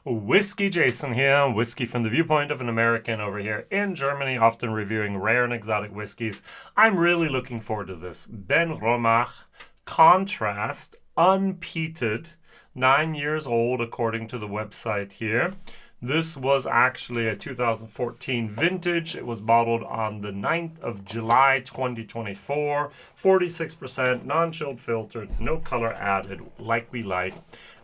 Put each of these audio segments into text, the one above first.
WhiskyJason here, whiskey from the viewpoint of an American over here in Germany, often reviewing rare and exotic whiskeys. I'm really looking forward to this. Benromach Contrast Unpeated, 9 years old according to the website here. This was actually a 2014 vintage. It was bottled on the 9th of July 2024. 46%, non-chilled filtered, no color added, like we like.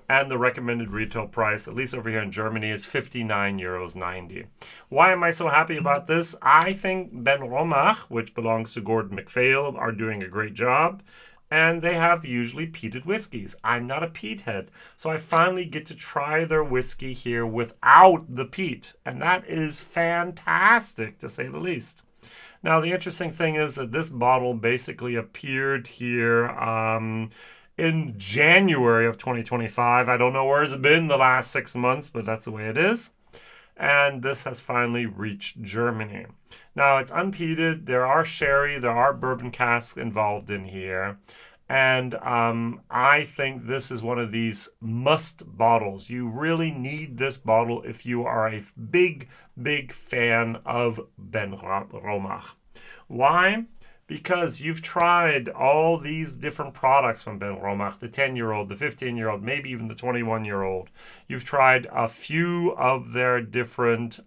And the recommended retail price, at least over here in Germany, is €59.90. Why am I so happy about this? I think Benromach, which belongs to Gordon MacPhail, are doing a great job. And they have usually peated whiskeys. I'm not a peat head, so I finally get to try their whiskey here without the peat. And that is fantastic, to say the least. Now, the interesting thing is that this bottle basically appeared here in January of 2025. I don't know where it's been the last 6 months, but that's the way it is. And this has finally reached Germany. Now, it's unpeated. There are sherry, there are bourbon casks involved in here. And I think this is one of these must bottles. You really need this bottle if you are a big, big fan of Benromach. Why? Because you've tried all these different products from Benromach, the 10-year-old, the 15-year-old, maybe even the 21-year-old. You've tried a few of their different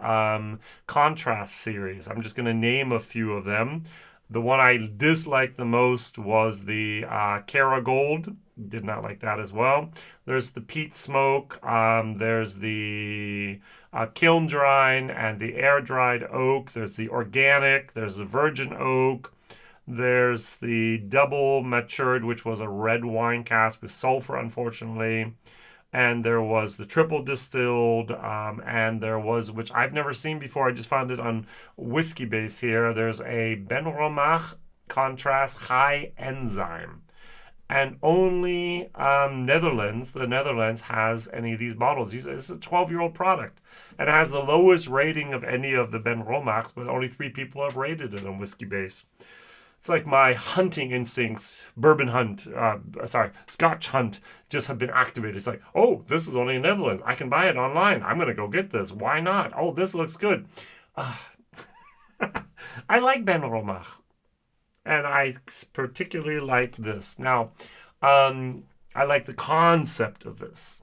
contrast series. I'm just going to name a few of them. The one I disliked the most was the Caragold. Did not like that as well. There's the peat smoke. There's the kiln dried and the air dried oak. There's the organic. There's the virgin oak. There's the double matured, which was a red wine cask with sulfur, unfortunately. And there was the triple distilled, and there was, which I've never seen before, I just found it on Whiskybase here. There's a Benromach Contrast High Enzyme. And only the Netherlands has any of these bottles. This is a 12-year-old product. And it has the lowest rating of any of the Benromachs, but only 3 people have rated it on Whiskybase. It's like my hunting instincts, Scotch hunt, just have been activated. It's like, oh, this is only in the Netherlands. I can buy it online. I'm going to go get this. Why not? Oh, this looks good. I like Benromach. And I particularly like this. Now, I like the concept of this.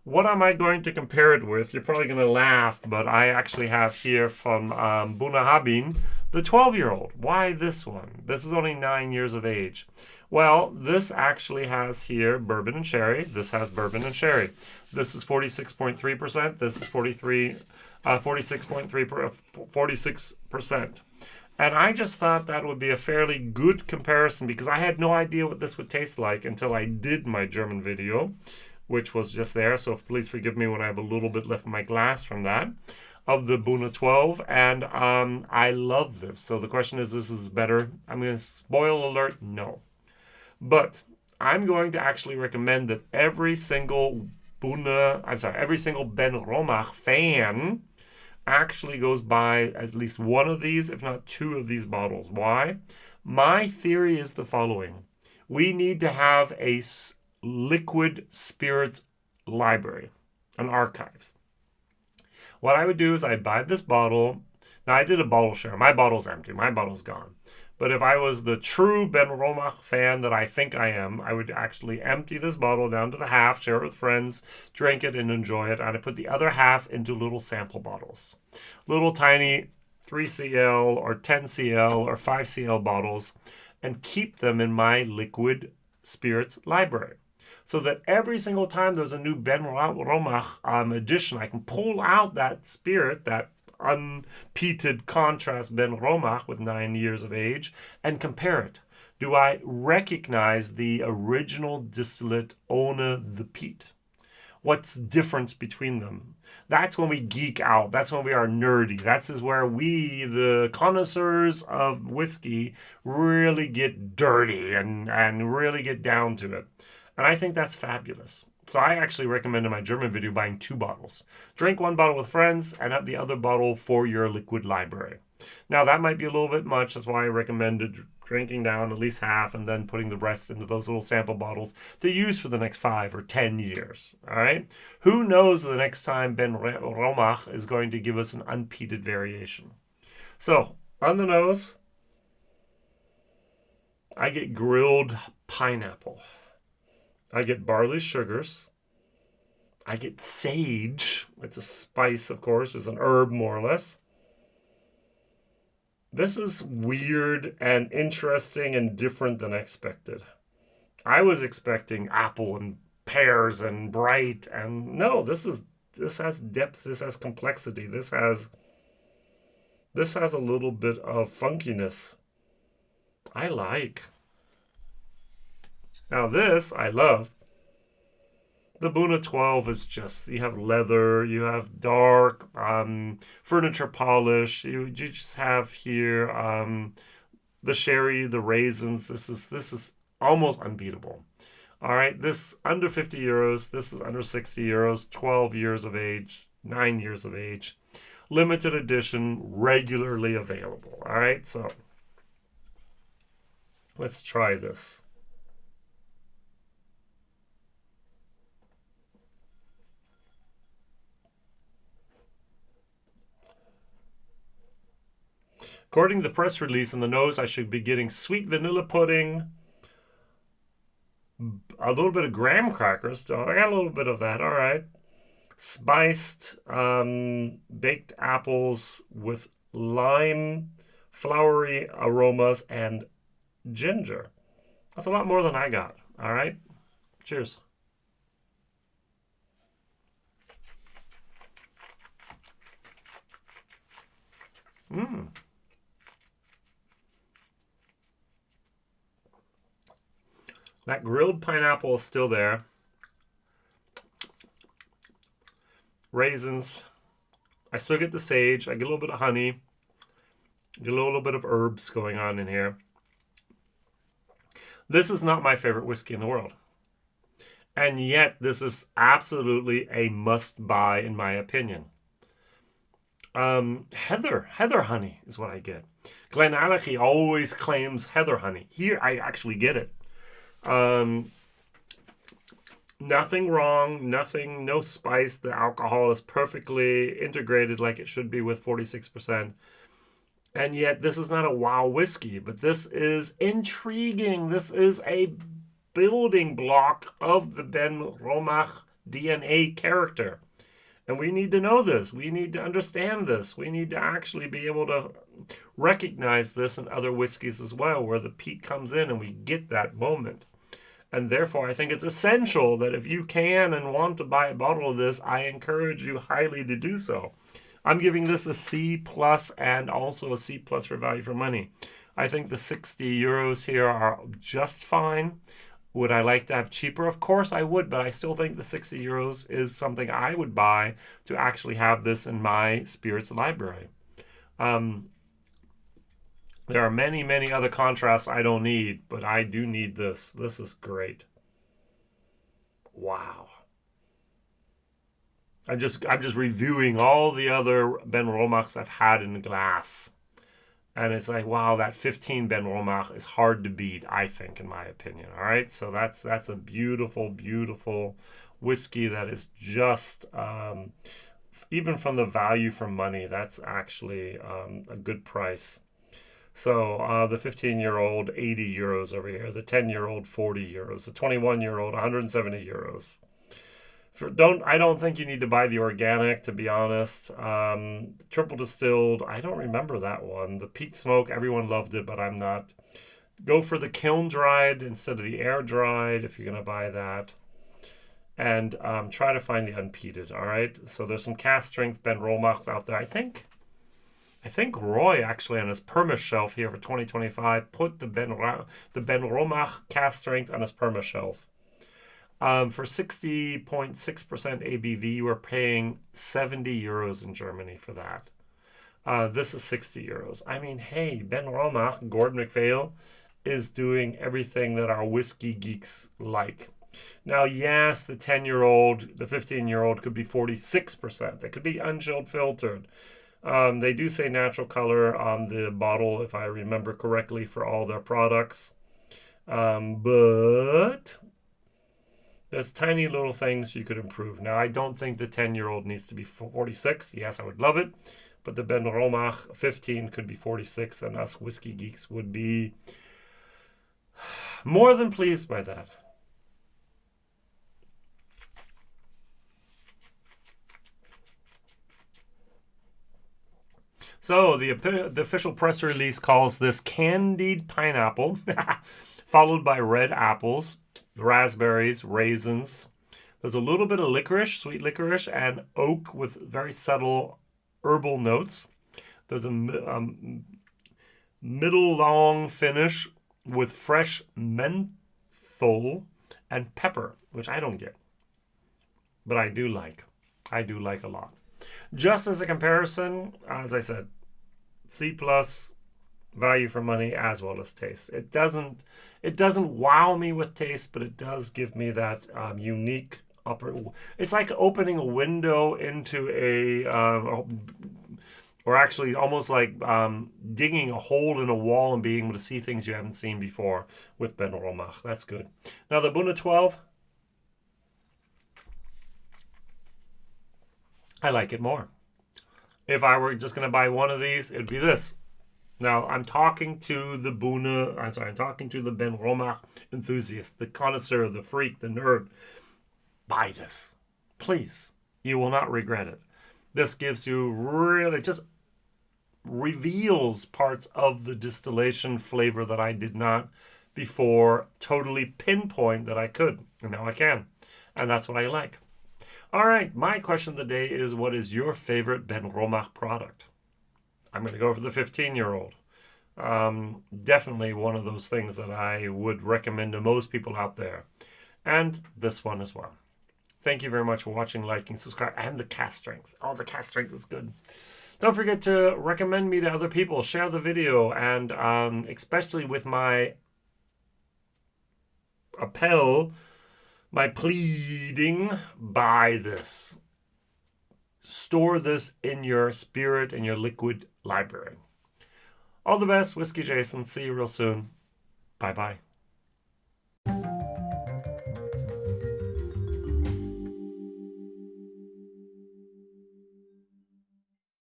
What am I going to compare it with? You're probably going to laugh, but I actually have here from Bunnahabhain, the 12-year-old. Why this one? This is only 9 years of age. Well, this actually has here bourbon and sherry. This has bourbon and sherry. This is 46.3%. This is 46%. And I just thought that would be a fairly good comparison because I had no idea what this would taste like until I did my German video, which was just there. So please forgive me when I have a little bit left in my glass from that, of the Buna 12. And I love this. So the question is, this is better. I'm going to spoil alert. No. But I'm going to actually recommend that every single Benromach fan actually goes by at least one of these, if not 2 of these bottles. Why? My theory is the following. We need to have a liquid spirits library, an archives. What I would do is I'd buy this bottle. Now, I did a bottle share. My bottle's empty. My bottle's gone. But if I was the true Benromach fan that I think I am, I would actually empty this bottle down to the half, share it with friends, drink it, and enjoy it. And I put the other half into little sample bottles. Little tiny 3cl or 10cl or 5cl bottles, and keep them in my liquid spirits library. So that every single time there's a new Benromach edition, I can pull out that spirit, that unpeated contrast Benromach with 9 years of age, and compare it. Do I recognize the original distillate ohne the peat? What's the difference between them? That's when we geek out. That's when we are nerdy. That's where we, the connoisseurs of whiskey, really get dirty and really get down to it. And I think that's fabulous. So I actually recommend in my German video buying 2 bottles. Drink 1 bottle with friends and have the other bottle for your liquid library. Now, that might be a little bit much. That's why I recommended drinking down at least half and then putting the rest into those little sample bottles to use for the next 5 or 10 years. All right? Who knows the next time Benromach is going to give us an unpeated variation. So, on the nose, I get grilled pineapple. I get barley sugars. I get sage. It's a spice, of course. It's an herb, more or less. This is weird and interesting and different than expected. I was expecting apple and pears and bright, and no, this has depth, this has complexity, this has a little bit of funkiness. I like. Now this I love. The Buna 12 is just, you have leather, you have dark furniture polish, you just have here the sherry, the raisins. This is almost unbeatable. All right, this under 50 euros, this is under 60 euros, 12 years of age, 9 years of age, limited edition, regularly available. All right, so let's try this. According to the press release, in the nose, I should be getting sweet vanilla pudding, a little bit of graham crackers. So I got a little bit of that. All right. Spiced baked apples with lime, flowery aromas, and ginger. That's a lot more than I got. All right. Cheers. That grilled pineapple is still there. Raisins. I still get the sage. I get a little bit of honey. Get a little bit of herbs going on in here. This is not my favorite whiskey in the world. And yet, this is absolutely a must-buy in my opinion. Heather honey is what I get. Glenallachie always claims heather honey. Here, I actually get it. Nothing wrong, no spice. The alcohol is perfectly integrated like it should be with 46%. And yet this is not a wow whiskey, but this is intriguing. This is a building block of the Benromach DNA character. And we need to know this. We need to understand this. We need to actually be able to recognize this in other whiskeys as well, where the peat comes in and we get that moment. And therefore, I think it's essential that if you can and want to buy a bottle of this, I encourage you highly to do so. I'm giving this a C+ and also a C+ for value for money. I think the 60 euros here are just fine. Would I like to have cheaper? Of course I would, but I still think the 60 euros is something I would buy to actually have this in my spirits library. There are many, many other contrasts I don't need, but I do need this. This is great. Wow. I'm just reviewing all the other Benromachs I've had in glass. And it's like, wow, that 15 Benromach is hard to beat, I think, in my opinion. All right, so that's a beautiful, beautiful whiskey that is just, even from the value for money, that's actually a good price. So the 15-year-old, 80 euros over here. The 10-year-old, 40 euros. The 21-year-old, 170 euros. I don't think you need to buy the organic, to be honest. Triple distilled, I don't remember that one. The peat smoke, everyone loved it, but I'm not. Go for the kiln dried instead of the air dried if you're going to buy that. And try to find the unpeated, all right? So there's some cask strength Benromachs out there. I think Roy actually on his perma shelf here for 2025 put the Benromach cask strength on his perma shelf. For 60.6% ABV, you are paying 70 euros in Germany for that. This is 60 euros. I mean, hey, Benromach, Gordon MacPhail, is doing everything that our whiskey geeks like. Now, yes, the 10-year-old, the 15-year-old could be 46%. That could be unchilled filtered. They do say natural color on the bottle, if I remember correctly, for all their products. But there's tiny little things you could improve. Now, I don't think the 10-year-old needs to be 46. Yes, I would love it. But the Benromach 15 could be 46, and us whiskey geeks would be more than pleased by that. So the official press release calls this candied pineapple, followed by red apples, raspberries, raisins. There's a little bit of licorice, sweet licorice, and oak with very subtle herbal notes. There's a middle long finish with fresh menthol and pepper, which I don't get, but I do like. I do like a lot. Just as a comparison, as I said, C plus, value for money as well as taste. It doesn't wow me with taste, but it does give me that unique upper. It's like opening a window into or actually almost like digging a hole in a wall and being able to see things you haven't seen before with Benromach. That's good. Now the Buna 12, I like it more. If I were just going to buy one of these, it'd be this. Now, I'm talking to the I'm talking to the Benromach enthusiast, the connoisseur, the freak, the nerd. Buy this. Please. You will not regret it. This gives you really, just reveals parts of the distillation flavor that I did not before totally pinpoint that I could. And now I can. And that's what I like. All right, my question of the day is, what is your favorite Benromach product? I'm going to go for the 15-year-old. Definitely one of those things that I would recommend to most people out there. And this one as well. Thank you very much for watching, liking, subscribe, and the cast strength. Oh, the cast strength is good. Don't forget to recommend me to other people. Share the video, and especially with my appel, my pleading, buy this. Store this in your spirit and your liquid library. All the best, Whiskey Jason. See you real soon. Bye-bye.